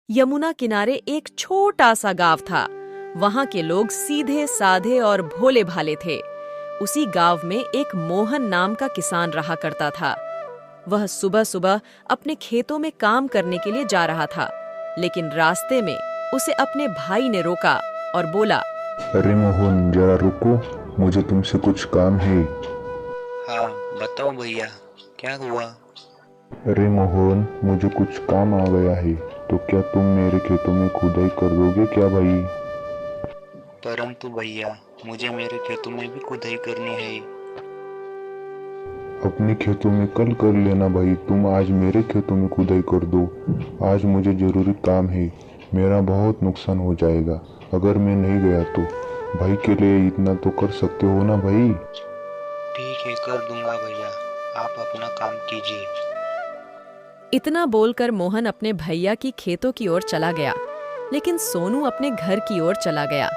यमुना किनारे एक छोटा सा गांव था। वहां के लोग सीधे साधे और भोले भाले थे। उसी गांव में एक मोहन नाम का किसान रहा करता था। वह सुबह सुबह अपने खेतों में काम करने के लिए जा रहा था, लेकिन रास्ते में उसे अपने भाई ने रोका और बोला, अरे मोहन, जरा रुको, मुझे तुमसे कुछ काम है। हाँ, बताओ भैया, क्या हुआ? अरे मोहन, मुझे कुछ काम आ गया है, तो क्या तुम मेरे खेतों में खुदाई कर दोगे क्या भाई? परंतु भैया, मुझे मेरे खेतों में भी खुदाई करनी है। अपने खेतों में कल कर लेना भाई, तुम आज मेरे खेतों में खुदाई कर दो। आज मुझे जरूरी काम है, मेरा बहुत नुकसान हो जाएगा अगर मैं नहीं गया तो। भाई के लिए इतना तो कर सकते हो ना भाई? ठीक है, कर दूंगा भैया, आप अपना काम कीजिए। इतना बोलकर मोहन अपने भैया की खेतों की ओर चला गया, लेकिन सोनू अपने घर की ओर चला गया।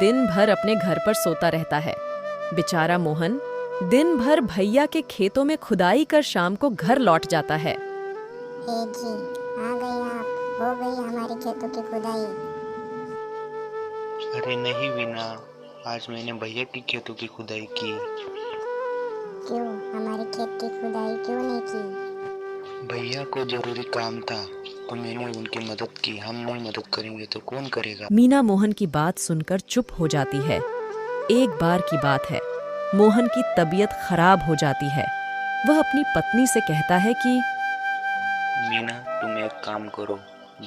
दिन भर अपने घर पर सोता रहता है। बेचारा मोहन दिन भर भैया के खेतों में खुदाई कर शाम को घर लौट जाता है। ए जी, आ गए आप। हो गई हमारी खेतों की खुदाई। अरे नहीं वीना, आज मैंने भैया की खेतों की खुदाई की। क्यों हमारी खेत की खुदाई क्यों नहीं की? भैया को जरूरी काम था तो मैंने उनकी मदद की। हम नहीं मदद करेंगे तो कौन करेगा? मीना मोहन की बात सुनकर चुप हो जाती है। एक बार की बात है, मोहन की तबीयत खराब हो जाती है। वह अपनी पत्नी से कहता है कि मीना, तुम एक काम करो,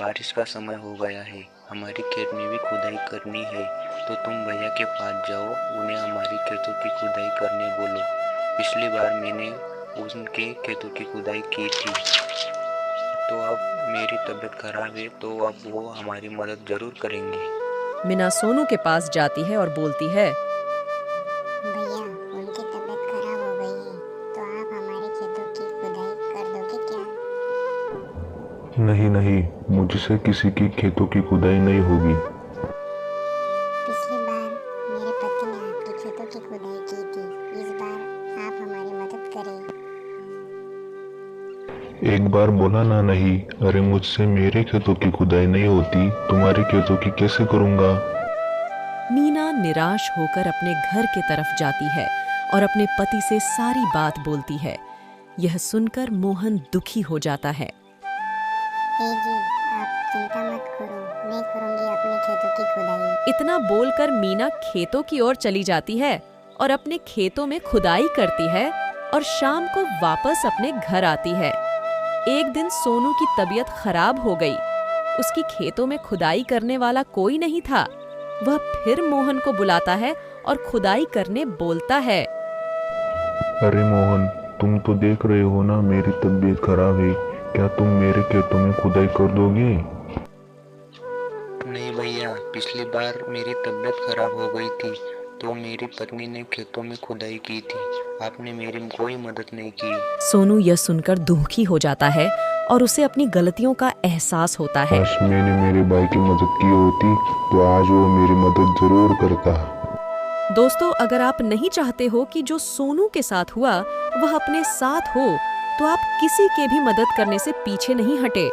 बारिश का समय हो गया है, हमारी खेत में भी खुदाई करनी है, तो तुम भैया के पास जाओ, उन्हें हमारी खेतों की खुदाई करने बोलो। पिछली बार मैंने उनके खेतों की खुदाई की थी, तो अब मेरी तबीयत खराब है, तो अब वो हमारी मदद जरूर करेंगे। मीना सोनू के पास जाती है और बोलती है, भैया, उनकी तबीयत खराब हो गई है, तो आप हमारे खेतों की खुदाई कर दोगे क्या? नहीं नहीं, मुझसे किसी की खेतों की खुदाई नहीं होगी। पिछली बार मेरे पति ने आपकी खेतों की खुदाई की थी, इस बार आप हमारी मदद करें। एक बार बोला ना नहीं। अरे मुझसे मेरे खेतों की खुदाई नहीं होती, तुम्हारे खेतों की कैसे करूँगा? मीना निराश होकर अपने घर के तरफ जाती है और अपने पति से सारी बात बोलती है। यह सुनकर मोहन दुखी हो जाता है। ए जी, आप चिंता मत करो, मैं करूँगी अपने खेतों की खुदाई। इतना बोलकर मीना खेतों की ओर चली जाती है और अपने खेतों में खुदाई करती है और शाम को वापस अपने घर आती है। एक दिन सोनू की तबीयत खराब हो गई। उसकी खेतों में खुदाई करने वाला कोई नहीं था। वह फिर मोहन को बुलाता है और खुदाई करने बोलता है। अरे मोहन, तुम तो देख रहे हो ना मेरी तबीयत खराब है, क्या तुम मेरे खेतों में खुदाई कर दोगे? नहीं भैया, पिछली बार मेरी तबीयत खराब हो गई थी, तो मेरी पत्नी ने खेतों में खुदाई की थी, आपने मेरी कोई मदद नहीं की। सोनू यह सुनकर दुखी हो जाता है और उसे अपनी गलतियों का एहसास होता है। काश मैंने मेरे भाई की मदद की होती, तो आज वो मेरी मदद जरूर करता। दोस्तों, अगर आप नहीं चाहते हो कि जो सोनू के साथ हुआ वह अपने साथ हो, तो आप किसी के भी मदद करने से पीछे नहीं हटे।